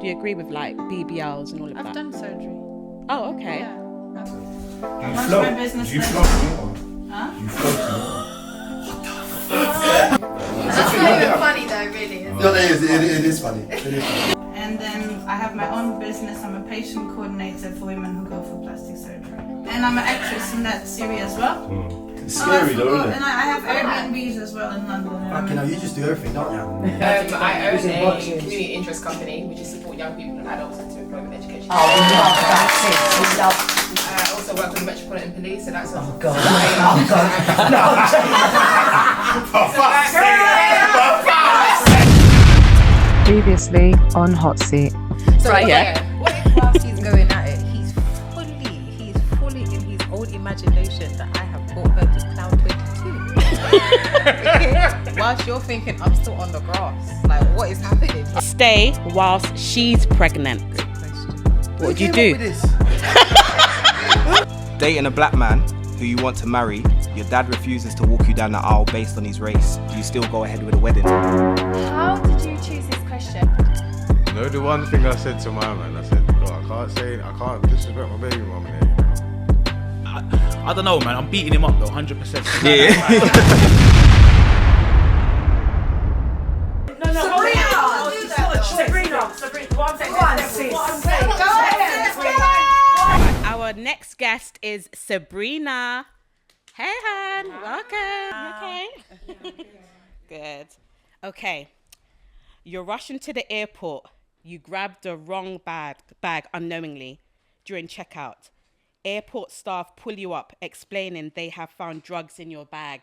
Do you agree with like BBLs and all of that? I've done surgery. Oh, okay. Yeah. You float? Do you float? Huh? You float? That's not even funny though, really. No, it is funny. It is funny. And then I have my own business. I'm a patient coordinator for women who go for plastic surgery. And I'm an actress in that series as well. It's scary though, isn't it? And I have Airbnbs as well in London. Fucking hell, you just do everything, don't you? I own a community interest company which is support young people and adults into employment education. Oh, we love that. We love. I also work with the Metropolitan Police, so that's Oh God. Oh God. No. Previously on Hot Seat. So Right, yeah. what if whilst he's going at it, he's fully in his own imagination that I have brought her to Cloud 22. Okay? Whilst you're thinking I'm still on the grass, like what is happening? Stay whilst she's pregnant. Good question. What would you do? Dating a black man who you want to marry, your dad refuses to walk you down the aisle based on his race. Do you still go ahead with a wedding? How did you choose this question? You know, the one thing I said to my man, I said, look, I can't disrespect my baby mum here, you know. I don't know, man. I'm beating him up though, 100%. Yeah. Our next guest is Sabrina. Hey, hon. Welcome. You okay? Good. Okay. You're rushing to the airport. You grabbed the wrong bag unknowingly during checkout. Airport staff pull you up, explaining they have found drugs in your bag.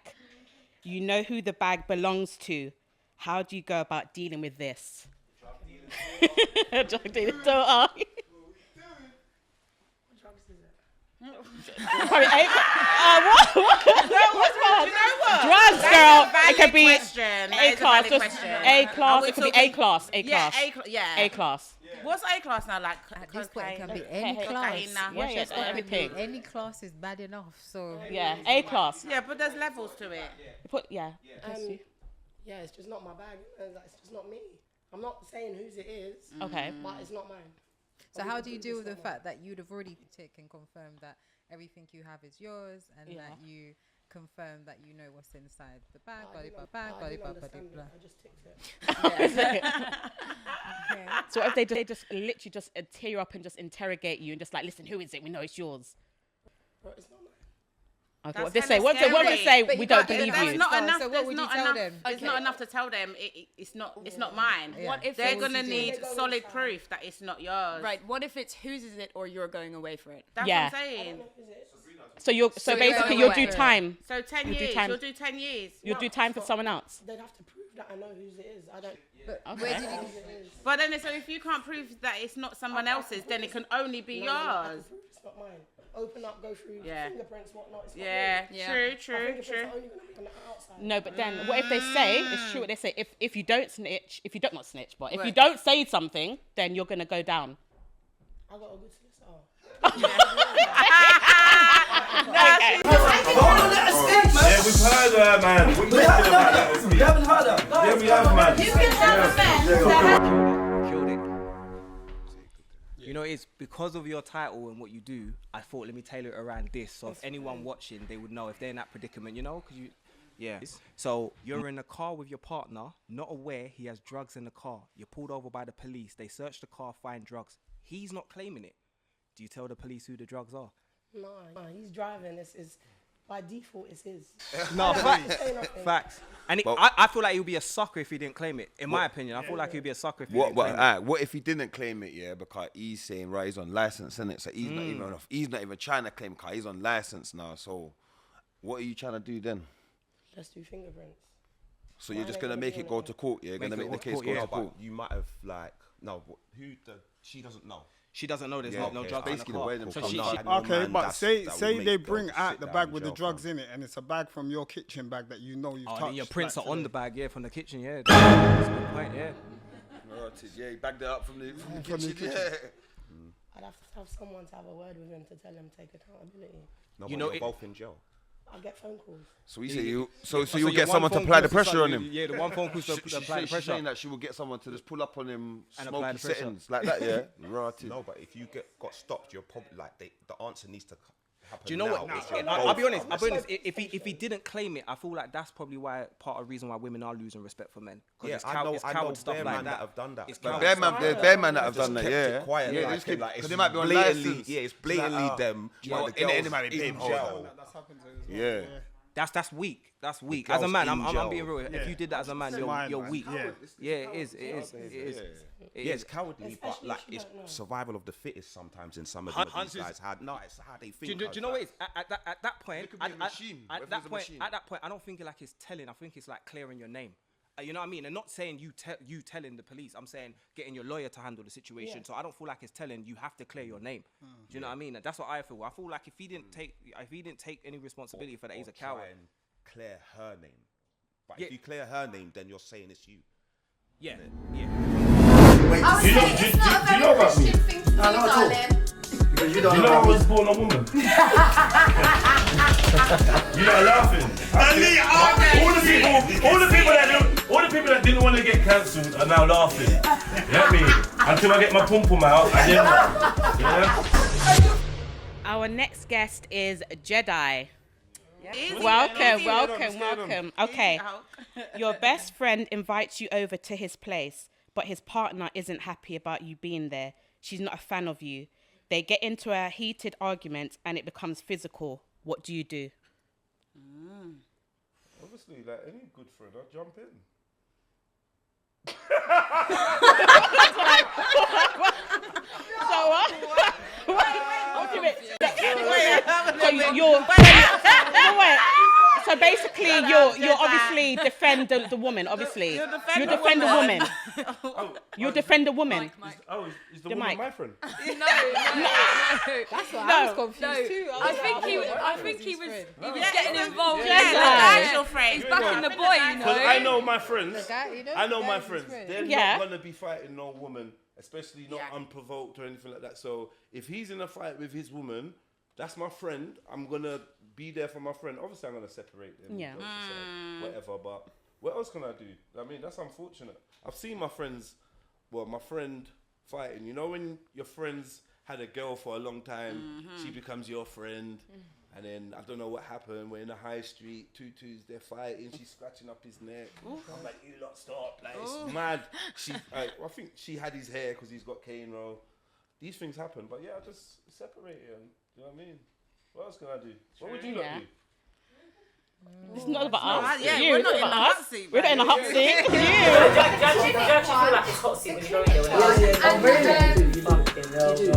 You know who the bag belongs to. How do you go about dealing with this? Drug dealer. What drugs is it? What? Drugs, girl. It could be A-class. A-class. It could be A-class. A-class. Yeah. A-class. What's A class now? Like At this point, it can be Hey, any class. Yeah, everything. Any class is bad enough. So Yeah, A-class. Yeah, but there's levels to it. Yeah. Yeah, it's just not my bag. It's just not me. I'm not saying whose it is. Okay. But it's not mine. So how do you deal with the fact that you'd have already ticked and confirmed that everything you have is yours, and that you confirm that you know what's inside the bag, I just ticked it. Okay. So if they just literally just tear you up and just interrogate you and just like, listen, who is it? We know it's yours. Bro, it's not mine. Okay, what they say? What they say? We don't believe you. Not enough. So what would you tell them? It's not enough to tell them it's not mine. Yeah. What if they're gonna need solid proof that it's not yours? Right. What if it's whose is it or you're going away for it? That's Yeah. what I'm saying. So basically you'll do time. So 10 You'll do years. time. You'll do 10 years. You'll do time for someone else. They'd have to prove that I know whose it is. I don't. But Okay. where did you? But then, so if you can't prove that it's not someone else's, then it can only be I yours. can prove it's not mine. Open up, go through fingerprints, whatnot. It's not Yeah. me. Yeah. True. My fingerprints are only going to be on the outside. No, but then what if they say? It's true what they say. If you don't snitch, if you don't say something, then you're gonna go down. I got a good solicitor. Yeah, we've heard her, man. What you talking about that? We haven't heard her. Yeah, we have, man. You can have a friend. Killed it. You know, it's because of your title and what you do, I thought, let me tailor it around this. So if anyone watching, they would know if they're in that predicament, you know? So you're in a car with your partner, not aware he has drugs in the car. You're pulled over by the police. They search the car, find drugs. He's not claiming it. Do you tell the police who the drugs are? No, he's driving. It's by default, it's his. No, facts. And I feel like he'll be a sucker if he didn't claim it. In my opinion, I feel like he'd be a sucker if he didn't claim it. What if he didn't claim it? Yeah, because he's saying right, he's on license, isn't it? So he's not even off. He's not even trying to claim car. He's on license now. So, what are you trying to do then? Let's do fingerprints. So you're just gonna make it go to court. You're gonna make the case go to court. You might have she doesn't know. She doesn't know there's no drugs in the Basically, car. the way them So come she- down, she- no Okay, man, but say that would they make bring them out sit the down bag in with the jail, drugs fam. in it, and it's a bag from your kitchen bag that you know you've touched. Then your prints are like on the today. bag, from the kitchen, yeah. That's a good point, yeah. Yeah, he bagged it up from the kitchen. I'd have to have someone to have a word with him to tell him take accountability. No, You but know you're it- both in jail. I get phone calls. So you say you, so So you'll your get one someone to phone apply call the to pressure on somebody- him. Yeah, the one phone call to apply the She's pressure. saying that she will get someone to just pull up on him, And apply smoky the pressure. settings like that. Yeah, right. No, but if you got stopped, you're probably like the answer needs to happen. Do you know now. what? It's your I'll be both. honest. I'll be honest. If he didn't claim it, I feel like that's probably why part of the reason why women are losing respect for men. Yeah, it's I know coward stuff bare like man that. have done that. It's But coward Bare stuff. man, there's bare man that have Just done that. kept Yeah, it quiet, yeah. like, Just keep, like, because it's they might be on blatantly, license. yeah, it's blatantly them. Yeah, Like, the they girls might be in babe jail. That's happened to us. Yeah. That's weak. That's weak. The As a girls man, in I'm being jail. real. If you did that as a man, you're weak. Yeah. Yeah, it is. It is. It is. Yeah, it's cowardly, but Especially like if you it's don't know. survival of the fittest sometimes in some of Hans these is- guys. It's how they Do think. you know what it is? At that point, could be a machine. What if at it's a machine? that point, I don't think like it's telling. I think it's like clearing your name. You know what I mean? And not saying you telling the police. I'm saying getting your lawyer to handle the situation. Yeah. So I don't feel like it's telling you have to clear your name. Do you know what I mean? And that's what I feel. I feel like if he didn't take any responsibility for that, he's a coward. Try and clear her name. But Yeah. if you clear her name, then you're saying it's you. Yeah. Wait, I would do you know, say it's not a very know about me? Christian thing to do, No, not at all. darling. Because you You don't know know I about was me. born a woman. You're not laughing. All the people that didn't want to get cancelled are now laughing. You know what I mean? Until I get my pum pum out, and then yeah. Our next guest is Jedi. Easy. Welcome. Okay. Your best friend invites you over to his place, but his partner isn't happy about you being there. She's not a fan of you. They get into a heated argument and it becomes physical. What do you do? Obviously, like any good friend, I'll jump in. So what? What do you mean? So basically, you're obviously defend the woman. Obviously, you defend the woman. You defend the woman. Is the The woman mic. my friend? That's what I was confused too. I think he was getting involved. Yeah, Yeah, like- actual friend. He's backing the boy, you Because know. I know my friends. guy- you know I the know guy my is his friends. friend. They're Yeah. not gonna be fighting no woman, especially not unprovoked or anything like that. So if he's in a fight with his woman, that's my friend. I'm gonna be there for my friend. Obviously, I'm gonna separate them. Yeah. jokes aside, whatever. But what else can I do? I mean, that's unfortunate. I've seen my friends. Well, my friend fighting. You know when your friends had a girl for a long time, she becomes your friend. And then I don't know what happened. We're in the high street, tutus, they're fighting. She's scratching up his neck. I'm like, you lot stop! Like it's mad. I think she had his hair because he's got cane roll. These things happen, but yeah, I just separate it. And, you know what I mean? What else can I do? What would you lot do? It's not about us. Yeah, You, we're it's not in about the us. hot seat, We're not in the hot seat. You. You actually feel like it's hot seat when you go in there.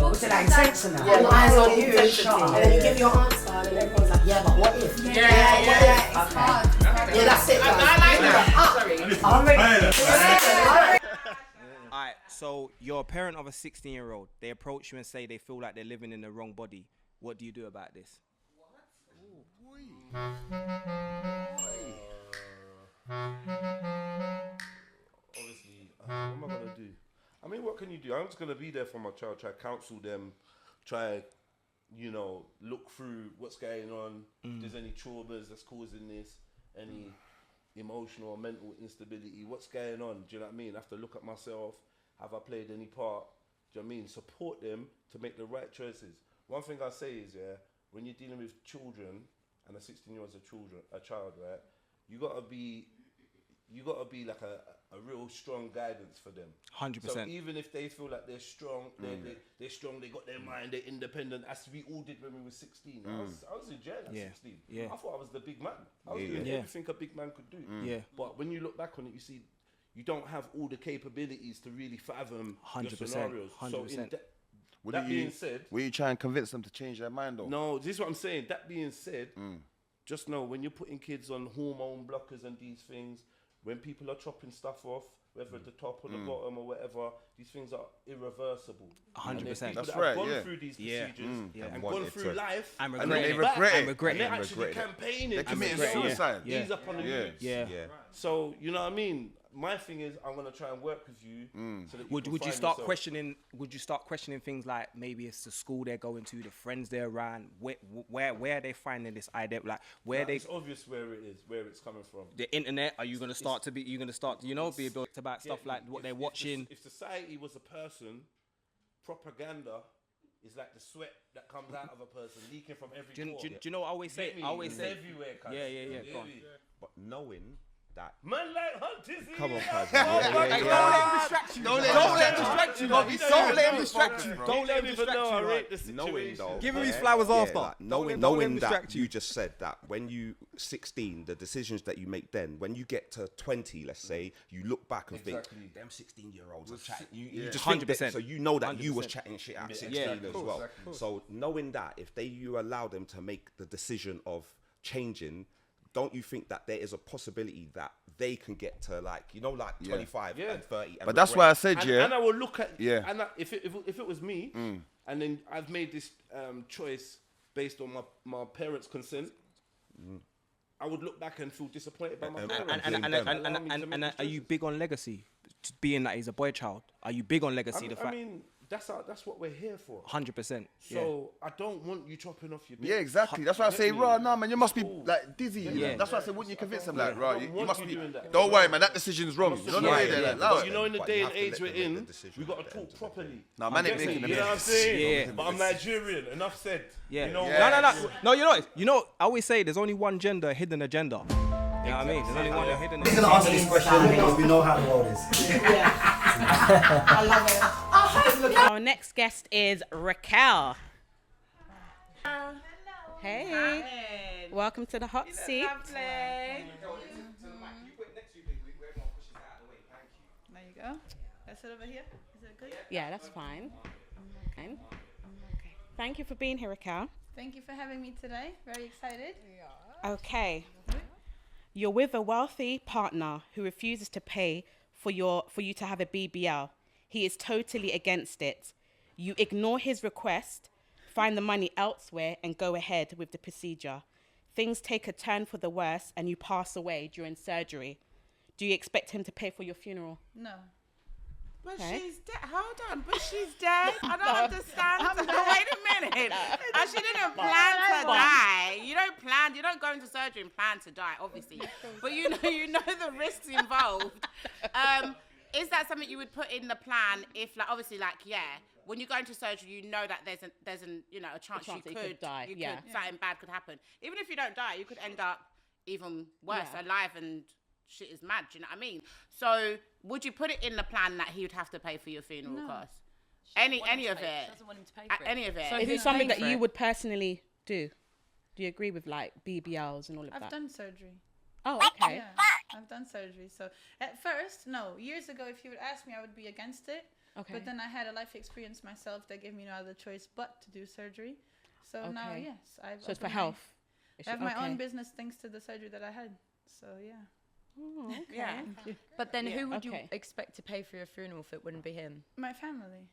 What's it like, sex now? Yeah, Eyes on you, intensity. shut up. And then you give your answer, and everyone's like, yeah, but what if? Yeah, it's hard. Yeah, that's it. I like that. Sorry. I'm ready. Alright, so you're a parent of a 16-year-old. They approach you and say they feel like they're living in the wrong body. What do you do about this? Obviously, what am I gonna do? I mean, what can you do? I'm just gonna be there for my child. Try counsel them. Try, look through what's going on. If there's any traumas that's causing this, any emotional or mental instability. What's going on? Do you know what I mean? I have to look at myself. Have I played any part? Do you know what I mean? Support them to make the right choices. One thing I say is, when you're dealing with children, and a 16-year-old's a child, right? You gotta be like a real strong guidance for them. 100%. So even if they feel like they're strong, they're strong, they got their mind, they're independent, as we all did when we were 16. I was in jail at 16. Yeah. I thought I was the big man. I was doing everything a big man could do. Yeah. But when you look back on it, you see you don't have all the capabilities to really fathom 100%, your scenarios. So 100%. that being said, will you try and convince them to change their mind though? no, this is what I'm saying. That being said, just know when you're putting kids on hormone blockers and these things, when people are chopping stuff off, whether at the top or the bottom or whatever, these things are irreversible. 100%. That's that right, have gone yeah. through these Yeah. procedures Yeah. and gone through life And then regret they it. back And regret and they're it. actually campaigning. They're committing regret it, yeah. suicide. Yeah. These up on the Yeah. news. Yeah. So you know what I mean. My thing is, I'm gonna try and work with you. So that Would can you find start yourself. questioning? Would you start questioning things like maybe it's the school they're going to, the friends they're around? Where are they finding this idea? Like where they? It's obvious where it is, where it's coming from. The internet. Are you gonna start to be? You gonna start? You know, be about stuff like what they're watching. If society was a person, propaganda is like the sweat that comes out of a person leaking from every pore. Do you know what I always say? I always It's say everywhere. Cuz. Yeah. Go on. But knowing that. Man like Hunt is Come on, here. cuz. Don't let him distract you. Don't let him distract you. Don't let him distract you. Don't let him distract you. Right. Knowing though, Give him his flowers after. Like, Don't let knowing him that distract you just said that when you 16, the decisions that you make then, when you get to 20, let's say, you look back and think, them 16-year-olds are chatting. You just think that, 100%. so you know that you was 100%. chatting shit at 16 Yeah, as well. So knowing that, if you allow them to make the decision of changing, don't you think that there is a possibility that they can get to like 25 and 30? And But that's why I said, And I will look at Yeah. And if it was me, and then I've made this choice based on my parents' consent, I would look back and feel disappointed by my parents. And are you big on legacy? Being that he's a boy child, are you big on legacy? I mean, that's what we're here for. 100%. So I don't want you chopping off your dick. Yeah, exactly. That's why I say, raw, nah, man, you must be like dizzy. Yeah. That's why I say, wouldn't you convince them, like, right, you want must you be. doing that. Don't worry, man, that decision's wrong. You know the way they're like, allow But it. you know, in the But day you and have to age let we're them make the in, decision we got at to the end talk of the properly. Nah, man ain't Get me? making You know what I'm saying? Yeah. But I'm Nigerian. Enough said. Yeah. You know, No, you know, I always say there's only one gender, a hidden agenda. You know what I mean? There's only one hidden agenda. He's gonna answer this question because we know how the world is. I love it. Our next guest is Raquel. Hey. Welcome to the hot seat. There you go. That's it over here. Is it good? Yeah, that's fine. Okay. Thank you for being here, Raquel. Thank you for having me today. Very excited. Okay. You're with a wealthy partner who refuses to pay for you to have a BBL. He is totally against it. You ignore his request, find the money elsewhere, and go ahead with the procedure. Things take a turn for the worse, and you pass away during surgery. Do you expect him to pay for your funeral? No. But Okay. she's dead. Hold on. But she's dead. I don't understand. Wait a minute. She didn't plan to die. You don't go into surgery and plan to die, obviously. But you know the risks involved. Is that something you would put in the plan if, like, obviously, like, when you go into surgery, you know that there's a chance that you you could die, yeah. something bad could happen. Even if you don't die, you could end up even worse, Yeah. alive, and shit is mad. Do you know what I mean? So would you put it in the plan that he would have to pay for your funeral No. costs? Any of it? Doesn't want him to pay for it. Any of it? So Is who's it something paying that for you it? would personally do? Do you agree with like BBLs and all of I've that? done surgery. Oh, okay. Yeah, I've done surgery. So at first, no. Years ago, if you would ask me, I would be against it. Okay. But then I had a life experience myself that gave me no other choice but to do surgery. So now, Okay. yes. So it's for health. I have my own Okay. business thanks to the surgery that I had. So, yeah. Oh, okay. Yeah. But then Yeah. who would you Okay. expect to pay for your funeral if it wouldn't be him? My family.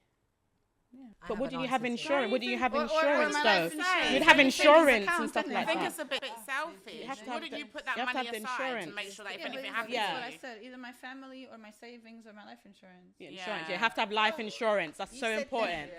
Yeah. But wouldn't you have insurance? Wouldn't you have Or insurance my though? life insurance. You'd have Savings insurance account, and stuff didn't like I? I think that. it's a bit selfish. have to have Wouldn't the- you put that you have to money have the aside to insurance. make sure that if Yeah, but anything that's happens Yeah. what to I you? said. Either my family or my savings or my life insurance. Yeah, insurance. Yeah. You have to have life insurance. That's so important.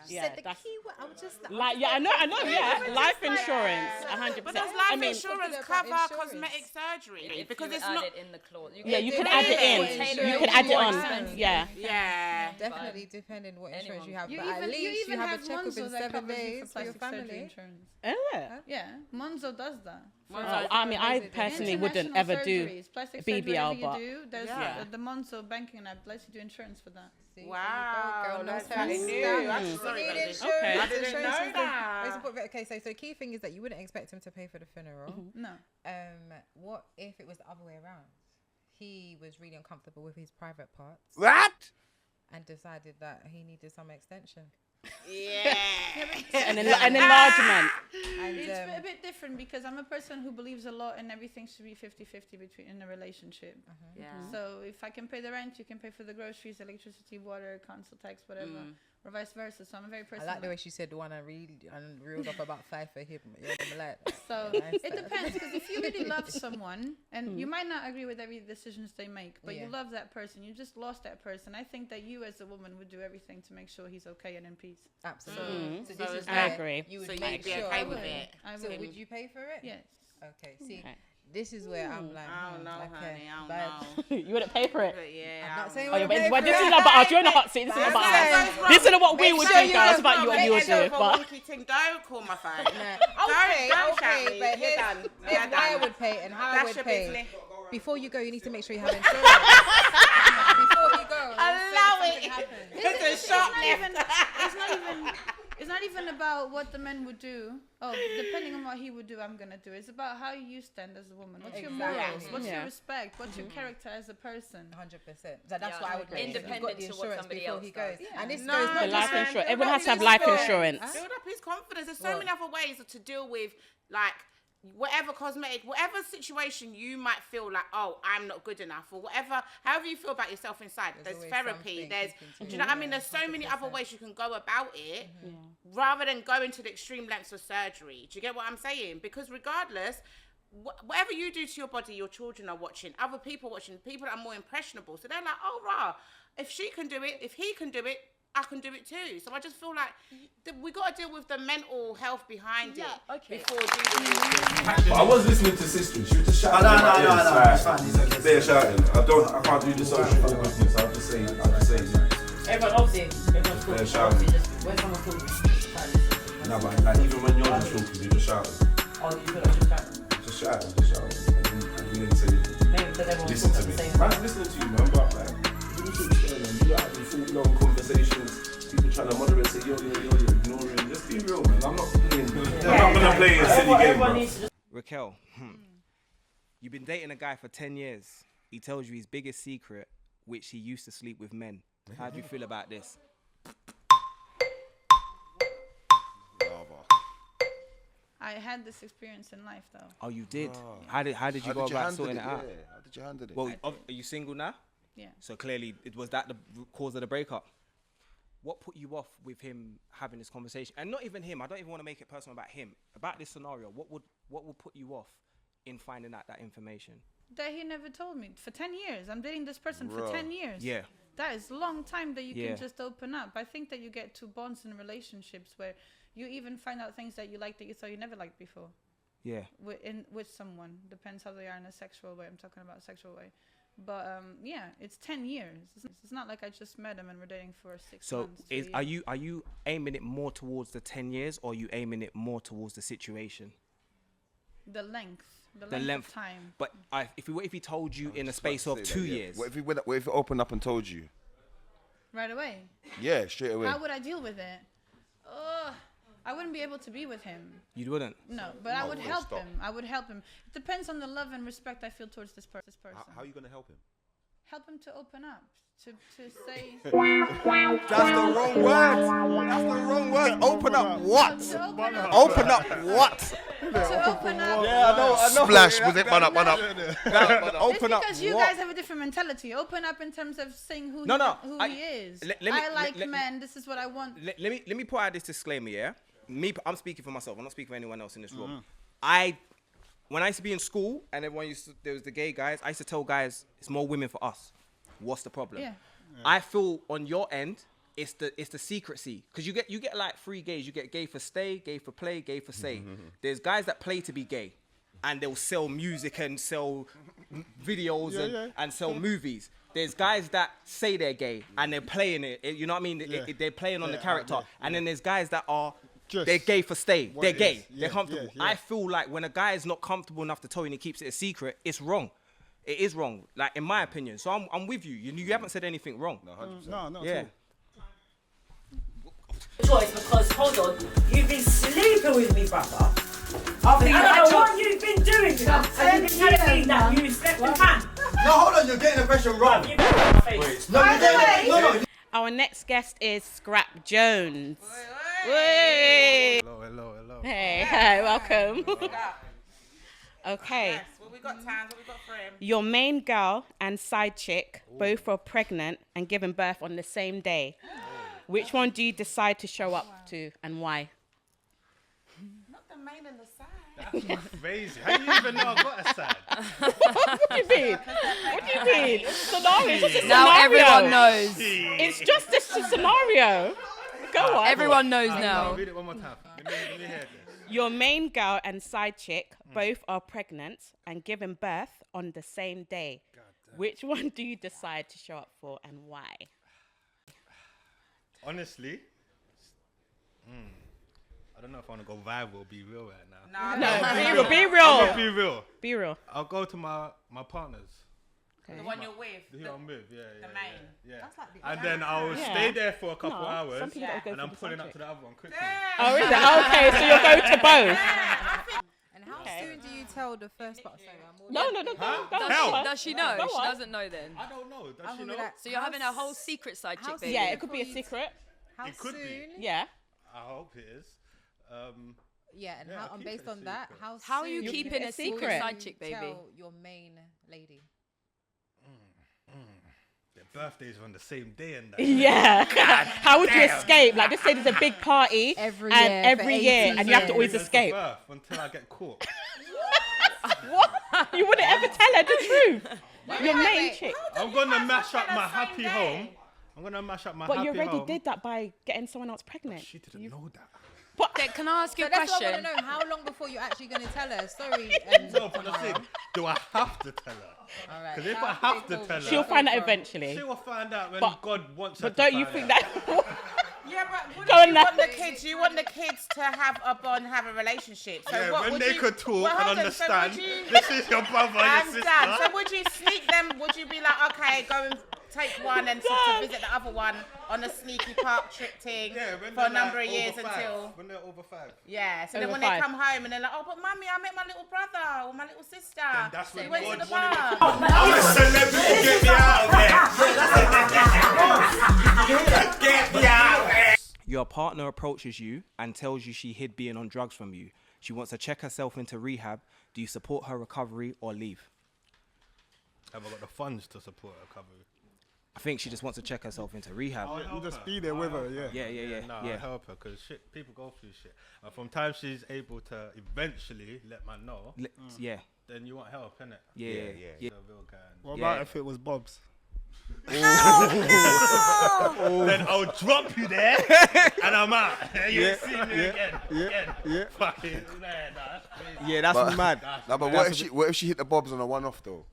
You Yeah, said the that's key word. I was just like yeah, I know, yeah, life insurance, 100%. But does life I mean, insurance cover cosmetic surgery? Because it's add not. it in the clause. yeah, you could add it in. You could add it on. Yeah. Yeah. Definitely depending what insurance you have, You but at even, you least even you have have a check Monzo within that 7 covers you days for for your plastic surgery family. insurance. Is it? Yeah, Monzo does that. Oh, I mean, I personally wouldn't ever do surgeries, plastic a BBL, surgery, but you do, there's Yeah. the Monzo banking app lets you do insurance for that. Wow, Girl, that's no really thanks. new. Damn. I'm You sorry need about this. insurance. Okay. I didn't Insurance know is the that. most important. Okay, so the key thing is that you wouldn't expect him to pay for the funeral. No. What if it was the other way around? He was really uncomfortable with his private parts What? and decided that he needed some extension. An enlargement. And, It's a bit different because I'm a person who believes a lot in everything should be 50-50 in a relationship. Yeah. So if I can pay the rent, you can pay for the groceries, electricity, water, council tax, whatever, or vice versa. So I'm a very person. I like the way she said the one I reeled off about 5 for him. Yeah, I like that. So Nice it depends because if you really love someone and you might not agree with every decisions they make, but you love that person, you just lost that person. I think that you as a woman would do everything to make sure he's okay and in peace. Absolutely. So this is I agree. You would So make you'd be sure. okay with it. I So would. would you pay for it? Yes. Okay. See, this is where I'm like, I don't know, honey. I don't but- know. You wouldn't pay for it. But yeah, I'm not saying Oh, we're but pay this for is it. not about us. You're in a hot seat. This is But about I'm us. saying- This isn't what we Make would sure do, you girls. It's don't about you what make you would it do. up for But Wonky ting, don't call my phone. Okay, Don't shout okay, me. but You're here's done. why You're I done. would pay and how I That's would your pay. business. Before you go, you need to make sure you have insurance. Before you go, Allow something it. happens. It's a shot It's not even about what the men would do. Oh, depending on what he would do, I'm gonna do. It's about how you stand as a woman. What's your morals? Exactly. What's your respect? What's your character as a person? 100%. So that's why I would make sure you've got Independent the to what insurance somebody before else he goes. does. And this No, goes the not life just insurance. Everyone has to have life insurance. Build up his confidence. There's so many other ways to deal with, like, whatever cosmetic, whatever situation you might feel like, oh, I'm not good enough, or whatever, however you feel about yourself inside. There's always therapy. something There's, you can do you know what I mean? do. There's so many other 100%. ways you can go about it, rather than going to the extreme lengths of surgery. Do you get what I'm saying? Because regardless, whatever you do to your body, your children are watching, other people watching, people that are more impressionable. So they're like, oh, rah, if she can do it, if he can do it, I can do it too. So I just feel like we got to deal with the mental health behind it before dealing with I was listening to Sister. She was just shouting. No, in my ears, no, like, it's fine, it's okay. They're shouting. I can't do the social awkwardness. I'll just say. Everyone loves it. Everyone's They're talking. shouting. When someone's talking, No, but like, even when you're just talking, you're just shouting. oh, you feel like you're shouting. Just shouting. And you didn't say, Maybe because everyone's listen to talking me. the same Man's listening to you, man. But like, you need to explain them. You like having full-blown conversations. People trying to moderate, say, yo, ignoring. Just be real, man. I'm not playing. I'm not gonna play a silly game, bro. Raquel, you've been dating a guy for 10 years. He tells you his biggest secret, which he used to sleep with men. How do you feel about this? I had this experience in life though. Oh, you did? How did you go about sorting it out? How did you handle it? Well, are you single now? Yeah. So clearly, was that the cause of the breakup? What put you off with him having this conversation? And not even him. I don't even want to make it personal about him. About this scenario, what would put you off in finding out that information? That he never told me for 10 years. I'm dating this person Bro. for 10 years. Yeah. That is a long time that you Yeah. can just open up. I think that you get to bonds in relationships where you even find out things that you like that you thought you never liked before. Yeah. With someone. Depends how they are in a sexual way. I'm talking about a sexual way. But yeah, it's 10 years. It's not like I just met him and we're dating for 6 So months. to a are year. you aiming it more towards the 10 years, or are you aiming it more towards the situation? The length. The The length length. of time. But if he told you in a space of 2 years? What if he opened up and told you? Right away. Yeah, straight away. How would I deal with it? I wouldn't be able to be with him. You wouldn't? No, but I No, would full help stop. him. I would help him. It depends on the love and respect I feel towards this person. How are you going to help him? Help him to open up. To say. That's the wrong word. That's the wrong word. Open up what? Open up what? To open up. Yeah, I know. Splash. Was it man up? It's Open up because you what? guys have a different mentality. Open up in terms of saying who I- he is. let me- I like let- men. This is what I want. Let me put out this disclaimer, yeah? I'm speaking for myself. I'm not speaking for anyone else in this room. When I used to be in school and there was the gay guys, I used to tell guys, it's more women for us. What's the problem? Yeah. I feel on your end, it's the secrecy. Because you get like 3 gays. You get gay for stay, gay for play, gay for say. There's guys that play to be gay. And they'll sell music and sell videos and sell movies. There's guys that say they're gay and they're playing it. You know what I mean? They're playing on the character. And then there's guys that are, they're gay for stay. They're gay. They're comfortable. I feel like when a guy is not comfortable enough to tell you and he keeps it a secret, it's wrong. It is wrong, like in my opinion. So I'm with you. You haven't said anything wrong. No, 100%. No, yeah. Choice because hold on, you've been sleeping with me, brother. I don't know what you've been doing to us. And you've been telling me that you slept with man. No, hold on. You're getting the question wrong. You better my face. No, Our next guest is Scrap Jones. Hey. Hello. Hey, hi, welcome. Okay. Yes, what we got, Tans? What we got for him? Your main girl and side chick both are pregnant and giving birth on the same day. Which one do you decide to show up to and why? Not the main and the side. That's crazy. How do you even know I got a side? What do you mean? What do you mean? It's a scenario. It's just a Now scenario. everyone knows. It's just a scenario. Go on. Everyone knows now. Read it one more time. Let me hear this. Your main girl and side chick both are pregnant and giving birth on the same day. Which one do you decide to show up for and why? Honestly, I don't know if I want to go viral or be real right now. No, be real. I'm gonna be real. Be real. I'll go to my partners. The one you're with. Who I'm with, yeah. The main. Yeah. That's like the And then I'll stay there for a couple No, hours, some people don't go and for I'm the pulling side up to the other one quickly. Oh, is it? Okay, so you'll go to both. And how soon do you tell the first part? Sorry, I'm all No, go on. Does she know? Go She on. doesn't know then. I don't know. Does I'm she gonna know? be like, So you're having a whole secret side chick, baby. Yeah, it could be a secret. How It could be. soon? Yeah. I hope it is. Yeah, and Yeah, how, I'll and keep based it a on that, secret. How are you soon keeping a a secret secret? side chick, baby? tell your main lady? Their birthdays are on the same day and that. Yeah. How would you escape? Like, just say there's a big party Every and year for every year, 18 and you have to always That's the escape. birth until I get caught. What? You wouldn't ever tell her the truth. Your main wait. chick. I'm gonna mash up my happy home. I'm gonna mash up my But happy you already home. did that by getting someone else pregnant. She didn't know that. Okay, can I ask you So a that's what I question? want to know. How long before you're actually going to tell her? Sorry. No, but the thing, do I have to tell her? All right. Because if I have to tell her, She'll find out eventually. she will find out when But- God wants her But to don't you find think out. that? Yeah, but Go wouldn't on you now. want the kids? You want the kids to have a bond, have a relationship. So Yeah, what when would they you, could talk well, hold and on, so would understand, you- this is your brother and I'm your sister. done. So would you sneak them? Would you be like, okay, go and take one and to visit the other one on a sneaky park trip thing Yeah, when for they're a number like of years over five. until. When they're over 5. Yeah, so then Over when 5. they come home and they're like, oh, but mummy, I met my little brother or my little sister. Then that's So when you went to God the wanted pub. I want a celebrity, get me out of there. Get me out of there. Your partner approaches you and tells you she hid being on drugs from you. She wants to check herself into rehab. Do you support her recovery or leave? Have I got the funds to support her recovery? I think she just wants to check herself into rehab. You just be there with her, yeah. Yeah. No, I help her because people go through shit. And from time she's able to eventually let man know, Yeah. then you want help, innit? Yeah. He's a real guy. What Yeah. about if it was Bob's? Then I'll drop you there and I'm out. You ain't see me again. Yeah. Fucking that's crazy. Yeah, that's But- mad. No, but what if she hit the bobs on a one-off though?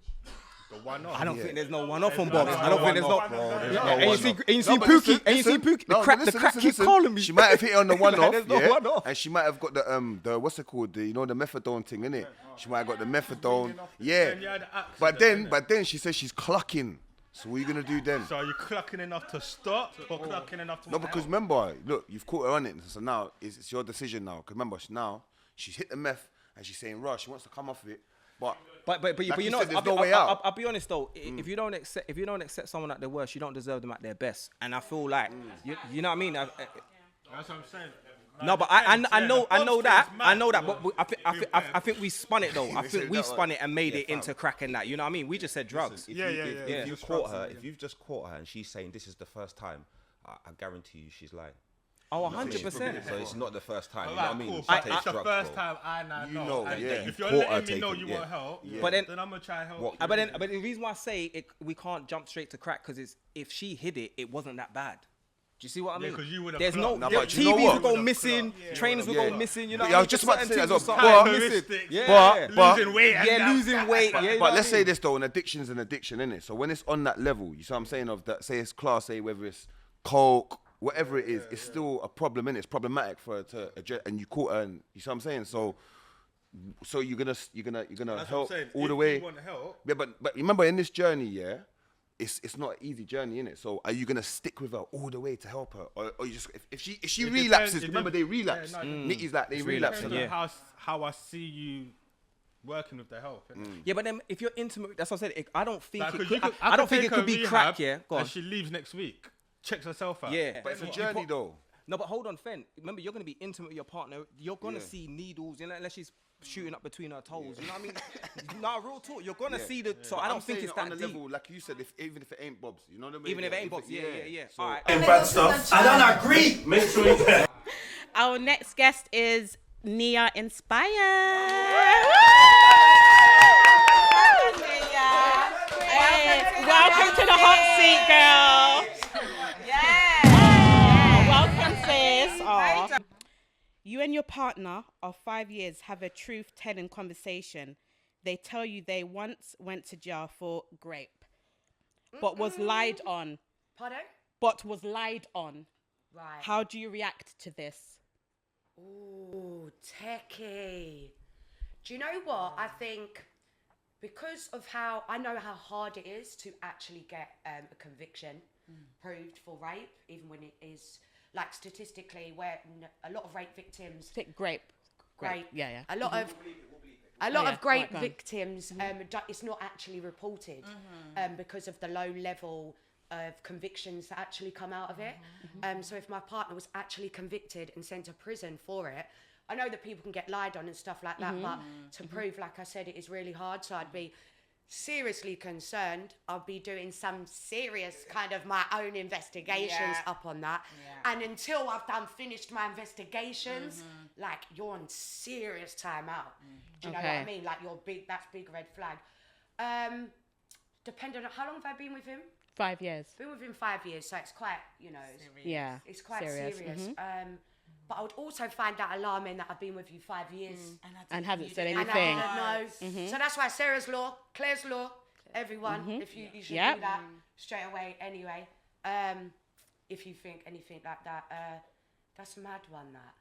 The one off. I don't think there's no one-off on There's Bob's. no I don't think there's no. one-off, bro. There's no And you see, one-off. and you see No, but Pookie, listen, and you see listen. Pookie. No, The crack listen, keep calling me. She might have hit it on the one-off, There's no yeah, one-off. and she might have got the what's it called? The the methadone thing, innit? She might have got the methadone, yeah. Then you had the accident, But then she says she's clucking. So what are you gonna do then? So are you clucking enough to stop or clucking enough to No, because remember, look, you've caught her on it, so now it's your decision now. Because remember, now she's hit the meth and she's saying, "Rush," she wants to come off of it, but But like you know, said, there's no way out. I'll be honest though. If you don't accept someone at their worst, you don't deserve them at their best. And I feel like you know what I mean. That's what I'm saying. No, but I know that. But I think we spun it though. I think we spun it and made it into crack and that. You know what I mean? We just said drugs. If you caught her, if you've just caught her and she's saying this is the first time, I guarantee you she's lying. Oh, 100%. So it's not the first time. You know Alright, what I mean? cool. She But takes it's the drugs, first bro. time I now You know. know, And yeah. if you're Caught her letting me know taking- you yeah. want help, Yeah. But then I'm gonna try help. What- you. But the reason why I say we can't jump straight to crack because it's if she hid it, it wasn't that bad. Do you see what I Yeah, mean? 'cause you would've There's no, clocked. No, there- but you know TVs what? will go missing, trainers will go Yeah. missing. You know, Yeah, what I was just about to say that as well. Yeah, losing weight. and yeah, that. losing weight. Yeah, you know But what let's I say mean? this though, an addiction's an addiction, innit? So when it's on that level, you see what I'm saying, of that, say it's class A, whether it's coke, whatever it is, it's still a problem, innit? It's problematic for her to address, and you caught her, and you see what I'm saying? So you're gonna That's what I'm help saying. all If the way. you want help, Yeah, but remember in this journey, yeah, it's not an easy journey, innit? So are you gonna stick with her all the way to help her, or you just if she It relapses? depends- Remember they relapse. Yeah, no, Nicky's like they It's relapse. relapse, innit? yeah. how I see you working with the help. innit? Yeah, but then if you're intimate, that's what I said. I don't think Like, it 'cause could, you could- I don't think take it could her be rehab crack. Yeah, go on. And she leaves next week. checks herself out. Yeah, But it's a You journey though. No, but hold on, Fen. Remember, you're going to be intimate with your partner. You're going to Yeah. see needles, you know, unless she's shooting up between her toes. You know what I mean? Nah, real talk. You're going to Yeah. see the. So But I don't I'm think saying it's it on that the deep. level, like you said, even if it ain't Bob's, you know what I mean? Even if it ain't Bob's, yeah. So, All right. Bad stuff. I don't agree. Make sure you get. Our next guest is Nia Inspire. Welcome to the hot seat, girl. Welcome, sis. Aw. You and your partner of 5 years have a truth-telling conversation. They tell you they once went to jail for grape, but was lied on. Pardon? But was lied on. Right. How do you react to this? Ooh, techie. Do you know what? I think because of how I know how hard it is to actually get a conviction proved for rape, even when it is like statistically, where a lot of rape victims. Grape. Yeah. A lot of. A lot of grape victims, it's not actually reported because of the low level of convictions that actually come out of it. So if my partner was actually convicted and sent to prison for it, I know that people can get lied on and stuff like that, but to prove, like I said, it is really hard. So I'd be seriously concerned. I'll be doing some serious kind of my own investigations up on that. And until I've finished my investigations, like you're on serious time out. Do you know what I mean? Like that's big red flag. Depending on how long have I been with him? 5 years. Been with him 5 years, so it's quite, Yeah. it's quite serious. serious. But I would also find that alarming that I've been with you 5 years And hasn't said and anything. I didn't know. So that's why Sarah's law, Claire's law, everyone, if you should do that straight away anyway. If you think anything like that, that's a mad one, that.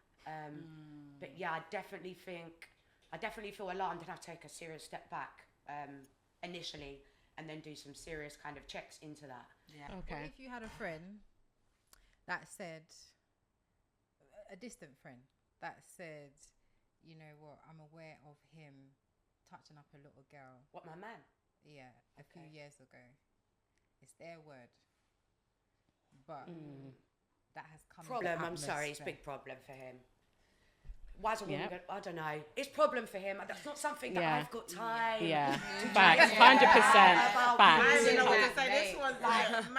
But yeah, I definitely feel alarmed and I take a serious step back initially and then do some serious kind of checks into that. Yeah. Okay. What if you had a friend that said, a distant friend that said, you know what, I'm aware of him touching up a little girl. What, my man? Yeah, a few years ago. It's their word. But that has come Problem, I'm sorry, it's a big problem for him. Why is a woman going, I don't know. It's problem for him. That's not something that I've got time. Yeah. to Facts. do 100%. about. Facts. I didn't know what to say. This one's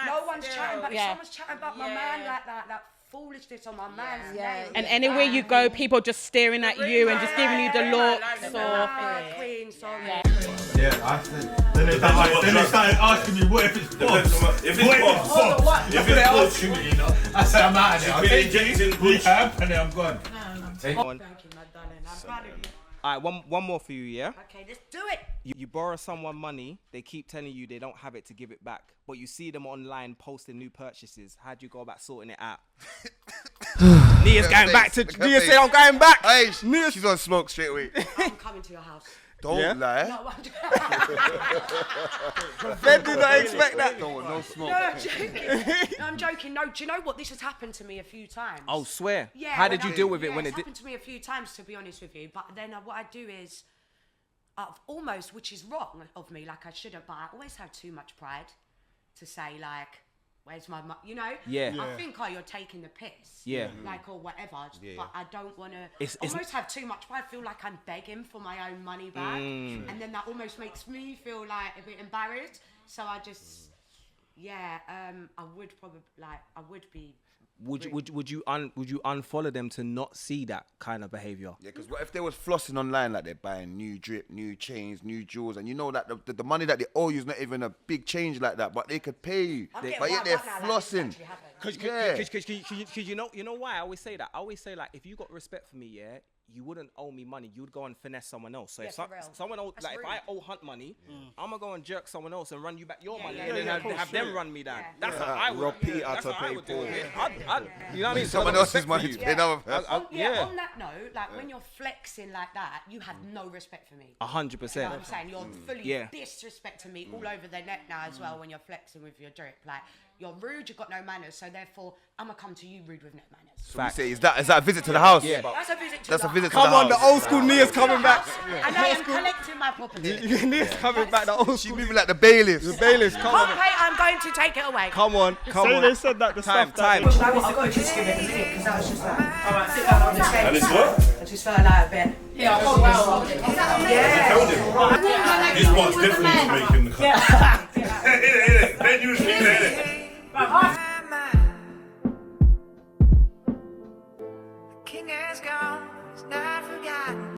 No one's chatting about, if someone's chatting about my man like that foolishness on my man's name. And anywhere you go, people just staring at you and just giving you the looks. Queen, sorry. Yeah, I said. Then they started asking me, what if it's Bob's? If it's Bob's. If they're asking me, you know, I said, I'm out of there. I'll take it. And then I'm gone. Thank you, my darling. I'm proud of you. All right, one more for you, yeah? Okay, let's do it. You borrow someone money, they keep telling you they don't have it to give it back, but you see them online posting new purchases. How do you go about sorting it out? Nia's going back to. Nia said, I'm going back. Hey, she's on smoke straight away. I'm coming to your house. Don't lie. No, Ben did not expect that. No smoke. No, I'm joking. No, I'm joking. No, do you know what? This has happened to me a few times. Oh, swear. Yeah. How did you deal with it when it's it did? happened to me a few times, to be honest with you. But then what I do is, almost, which is wrong of me, like I shouldn't, but I always have too much pride to say, like, where's my money? You know? Yeah. I think, you're taking the piss. Yeah. Like, or whatever. Yeah. But I don't want to It's- almost have too much pride. I feel like I'm begging for my own money back. And then that almost makes me feel like a bit embarrassed. So I just, I would probably, I would be. Would you unfollow them to not see that kind of behavior? Yeah, because what if they was flossing online, like they're buying new drip, new chains, new jewels, and you know that the money that they owe you is not even a big change like that, but they could pay you. But yet they're flossing. Because you know why I always say that? I always say, like, if you got respect for me, yeah, you wouldn't owe me money. You would go and finesse someone else. So if someone else, like, if I owe Hunt money, I'm gonna go and jerk someone else and run you back your money, and then have them run me down. That's how I would. That's how I would do it. You know what I mean? Someone else's money to pay another person. On that note, like when you're flexing like that, you have no respect for me. 100%. You know what I'm saying? You're fully disrespecting me all over the net now as well when you're flexing with your drip. Like, you're rude, you've got no manners, so therefore I'm gonna come to you rude with no manners. So we say, is that a visit to the house? Yeah. That's a visit to That's the a visit house. to the Come on, house. the old school Nia's coming back. And I am collecting my property. Nia's coming back, the old school. She's moving like the bailiffs. The bailiffs, come on. Okay, I'm going to take it away. Come on, come Say on. they said that the Time, stuff that time. Do you know what? I've got to just give it a minute because that was just like, all right, sit down on the And it's stage. what? I just felt like a bit. Yeah, oh, wow. This one's definitely making the cut.